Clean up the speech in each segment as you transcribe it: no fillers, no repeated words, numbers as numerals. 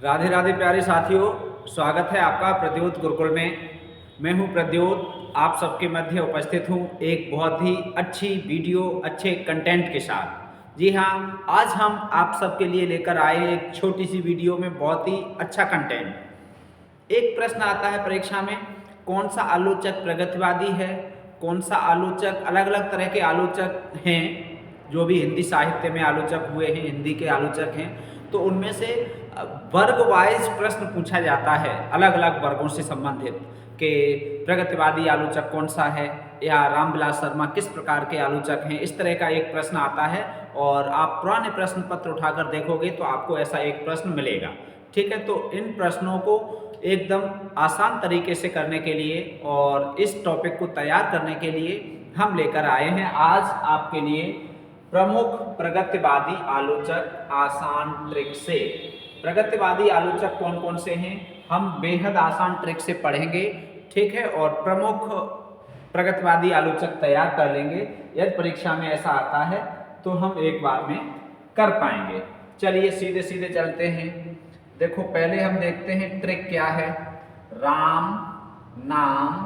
राधे राधे प्यारे साथियों, स्वागत है आपका प्रद्योत गुरुकुल में। मैं हूं प्रद्योत, आप सबके मध्य उपस्थित हूं एक बहुत ही अच्छी वीडियो, अच्छे कंटेंट के साथ। जी हाँ, आज हम आप सबके लिए लेकर आए एक छोटी सी वीडियो में बहुत ही अच्छा कंटेंट। एक प्रश्न आता है परीक्षा में, कौन सा आलोचक प्रगतिवादी है, कौन सा आलोचक, अलग अलग तरह के आलोचक हैं जो भी हिंदी साहित्य में आलोचक हुए हैं, हिंदी के आलोचक हैं। तो उनमें से वर्ग वाइज प्रश्न पूछा जाता है, अलग अलग वर्गों से संबंधित, कि प्रगतिवादी आलोचक कौन सा है या रामविलास शर्मा किस प्रकार के आलोचक हैं। इस तरह का एक प्रश्न आता है और आप पुराने प्रश्न पत्र उठाकर देखोगे तो आपको ऐसा एक प्रश्न मिलेगा। ठीक है, तो इन प्रश्नों को एकदम आसान तरीके से करने के लिए और इस टॉपिक को तैयार करने के लिए हम लेकर आए हैं आज आपके लिए प्रमुख प्रगतिवादी आलोचक आसान ट्रिक से। प्रगतिवादी आलोचक कौन कौन से हैं हम बेहद आसान ट्रिक से पढ़ेंगे। ठीक है, और प्रमुख प्रगतिवादी आलोचक तैयार कर लेंगे। यदि परीक्षा में ऐसा आता है तो हम एक बार में कर पाएंगे। चलिए सीधे सीधे चलते हैं। देखो, पहले हम देखते हैं ट्रिक क्या है। राम नाम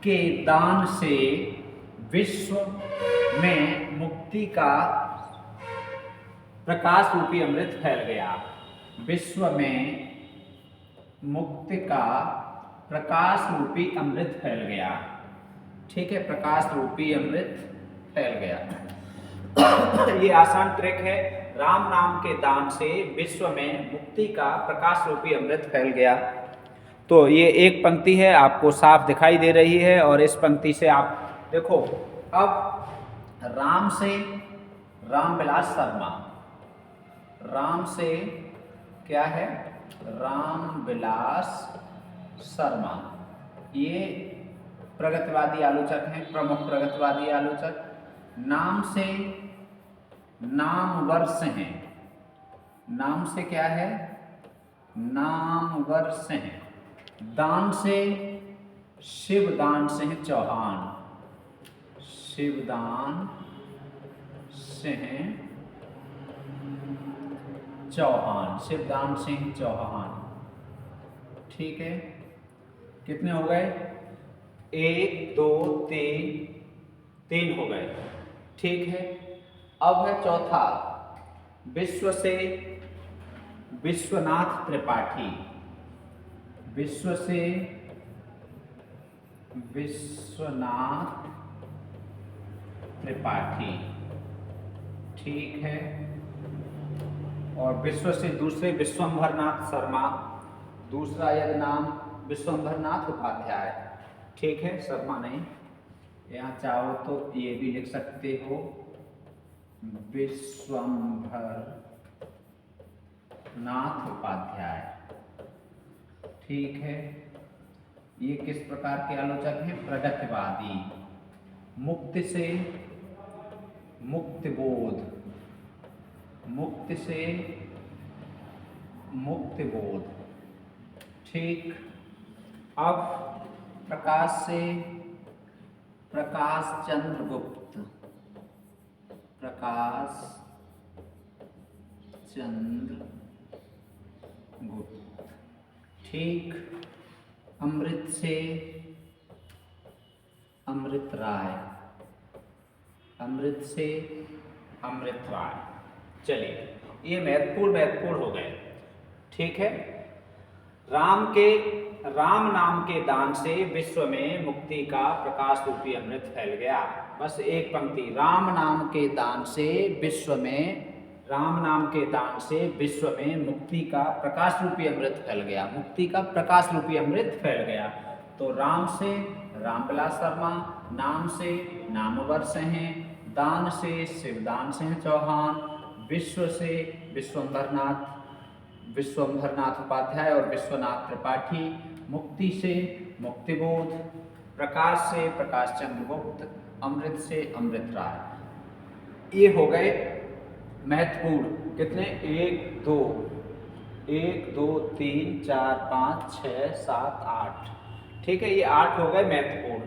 के दान से विश्व में मुक्ति का प्रकाश रूपी अमृत फैल गया। विश्व में मुक्ति का प्रकाश रूपी अमृत फैल गया। ठीक है, प्रकाश रूपी अमृत फैल गया। ये आसान ट्रिक है। राम नाम के दान से विश्व में मुक्ति का प्रकाश रूपी अमृत फैल गया। तो ये एक पंक्ति है, आपको साफ दिखाई दे रही है और इस पंक्ति से आप देखो। अब राम से रामविलास शर्मा, राम से क्या है, रामविलास शर्मा, ये प्रगतिवादी आलोचक हैं, प्रमुख प्रगतिवादी आलोचक। नाम से नामवर हैं, नाम से क्या है, नामवर हैं। दान से शिवदान सिंह चौहान, शिवदान सिंह चौहान, शिवदान सिंह चौहान। ठीक है, कितने हो गए, 1 2 3 हो गए। ठीक है, अब है चौथा, विश्व से विश्वनाथ त्रिपाठी, विश्व से विश्वनाथ त्रिपाठी। ठीक है, और विश्व से दूसरे विश्वंभरनाथ शर्मा, दूसरा यदि नाम विश्वंभरनाथ उपाध्याय। ठीक है, शर्मा नहीं, यहाँ चाहो तो ये भी लिख सकते हो, विश्वंभरनाथ उपाध्याय। ठीक है, ये किस प्रकार के आलोचक हैं, प्रगतिवादी। मुक्ति से मुक्तिबोध, मुक्ति से मुक्तिबोध। ठीक, अब प्रकाश से प्रकाश चंद्र गुप्त, प्रकाश चंद्र गुप्त। ठीक, अमृत से अमृत राय, अमृत से अमृत राय। चलिए, ये महत्वपूर्ण हो गए। ठीक है, राम नाम के दान से विश्व में मुक्ति का प्रकाश रूपी अमृत फैल गया। बस एक पंक्ति, राम नाम के दान से विश्व में, राम नाम के दान से विश्व में मुक्ति का प्रकाश रूपी अमृत फैल गया, मुक्ति का प्रकाश रूपी अमृत फैल गया। तो राम से रामविलास शर्मा, नाम से नामवर हैं, दान से शिवदान सिंह चौहान, विश्व से विश्वंभरनाथ उपाध्याय और विश्वनाथ त्रिपाठी, मुक्ति से मुक्तिबोध, प्रकाश से प्रकाश चंद्र गुप्त, अमृत से अमृत राय। ये हो गए महत्वपूर्ण। कितने, 1 2 3 4 5 6 7 8। ठीक है, ये 8 हो गए महत्वपूर्ण।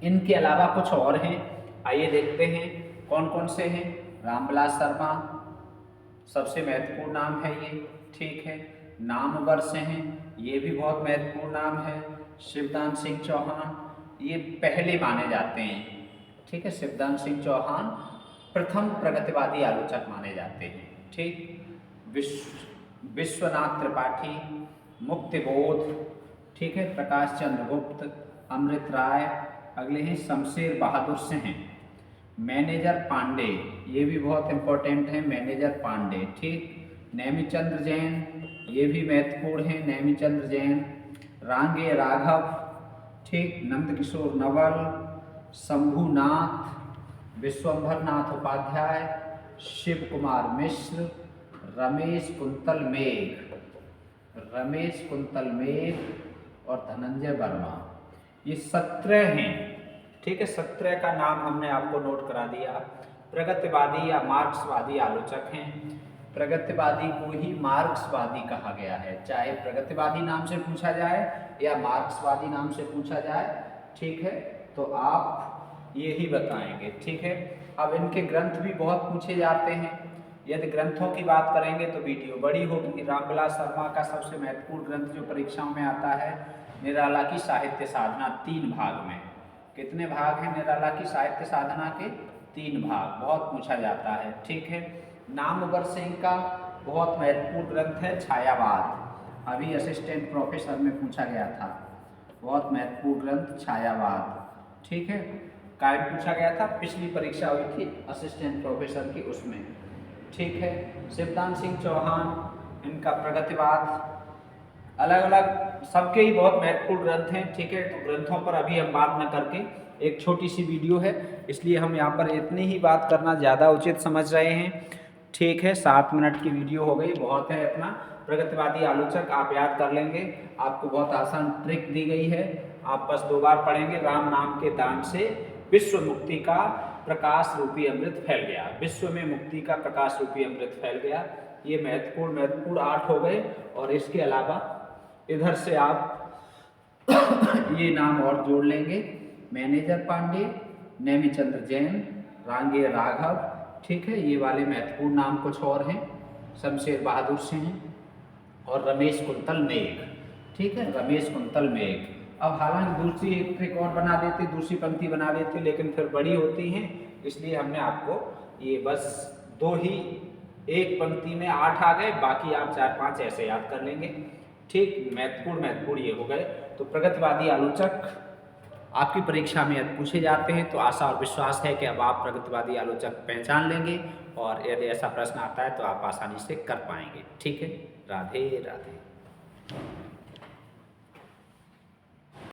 इनके अलावा कुछ और हैं, आइए देखते हैं कौन कौन से हैं। रामविलास शर्मा सबसे महत्वपूर्ण नाम है ये। ठीक है, नाम वर्ष हैं, ये भी बहुत महत्वपूर्ण नाम है। शिवदान सिंह चौहान ये पहले माने जाते हैं, ठीक है। शिवदान सिंह चौहान प्रथम प्रगतिवादी आलोचक माने जाते हैं, ठीक। विश्वनाथ त्रिपाठी, मुक्तिबोध, ठीक है। प्रकाश चंद्र गुप्त, अमृत राय, अगले हैं शमशेर बहादुर सिंह, मैनेजर पांडे, ये भी बहुत इंपॉर्टेंट है, मैनेजर पांडे, ठीक। नेमिचंद्र जैन, ये भी महत्वपूर्ण है, नेमिचंद्र जैन। रांगे राघव, ठीक। नंदकिशोर नवल, शंभुनाथ, विश्वंभर नाथ उपाध्याय, शिव कुमार मिश्र, रमेश कुंतल मेघ और धनंजय वर्मा, ये 17 हैं, ठीक है। 17 का नाम हमने आपको नोट करा दिया। प्रगतिवादी या मार्क्सवादी आलोचक हैं। प्रगतिवादी को ही मार्क्सवादी कहा गया है, चाहे प्रगतिवादी नाम से पूछा जाए या मार्क्सवादी नाम से पूछा जाए, ठीक है, तो आप यही बताएंगे, ठीक है। अब इनके ग्रंथ भी बहुत पूछे जाते हैं। यदि ग्रंथों की बात करेंगे तो वीडियो बड़ी होगी। रामविलास शर्मा का सबसे महत्वपूर्ण ग्रंथ जो परीक्षाओं में आता है, निराला की साहित्य साधना, 3 भाग में। कितने भाग हैं निराला की साहित्य साधना के? 3 भाग, बहुत पूछा जाता है, ठीक है। नामवर सिंह का बहुत महत्वपूर्ण ग्रंथ है छायावाद, अभी असिस्टेंट प्रोफेसर में पूछा गया था, बहुत महत्वपूर्ण ग्रंथ छायावाद, ठीक है। कायम पूछा गया था, पिछली परीक्षा हुई थी असिस्टेंट प्रोफेसर की, उसमें, ठीक है। शिवदान सिंह चौहान, इनका प्रगतिवाद, अलग अलग सबके ही बहुत महत्वपूर्ण ग्रंथ हैं, ठीक है। तो ग्रंथों पर अभी हम बात न करके, एक छोटी सी वीडियो है इसलिए हम यहाँ पर इतनी ही बात करना ज़्यादा उचित समझ रहे हैं, ठीक है। 7 मिनट की वीडियो हो गई, बहुत है इतना। प्रगतिवादी आलोचक आप याद कर लेंगे, आपको बहुत आसान ट्रिक दी गई है, आप बस 2 बार पढ़ेंगे। राम नाम के दान से विश्व मुक्ति का प्रकाश रूपी अमृत फैल गया, विश्व में मुक्ति का प्रकाश रूपी अमृत फैल गया। ये महत्वपूर्ण 8 हो गए। और इसके अलावा इधर से आप ये नाम और जोड़ लेंगे, मैनेजर पांडे, नेमिचंद्र जैन, रांगे राघव, ठीक है। ये वाले महत्वपूर्ण नाम कुछ और हैं, शमशेर बहादुर सिंह और रमेश कुंतल मेघ, ठीक है, रमेश कुंतल मेघ। अब हालांकि दूसरी एक ट्रिक और बना देते, दूसरी पंक्ति बना देते, लेकिन फिर बड़ी होती हैं, इसलिए हमने आपको ये बस 2 ही, एक पंक्ति में 8 आ गए, बाकी आप 4-5 ऐसे याद कर लेंगे, ठीक। महत्वपूर्ण ये हो गए। तो प्रगतिवादी आलोचक आपकी परीक्षा में यदि पूछे जाते हैं तो आशा और विश्वास है कि अब आप प्रगतिवादी आलोचक पहचान लेंगे, और यदि ऐसा प्रश्न आता है तो आप आसानी से कर पाएंगे, ठीक है। राधे राधे।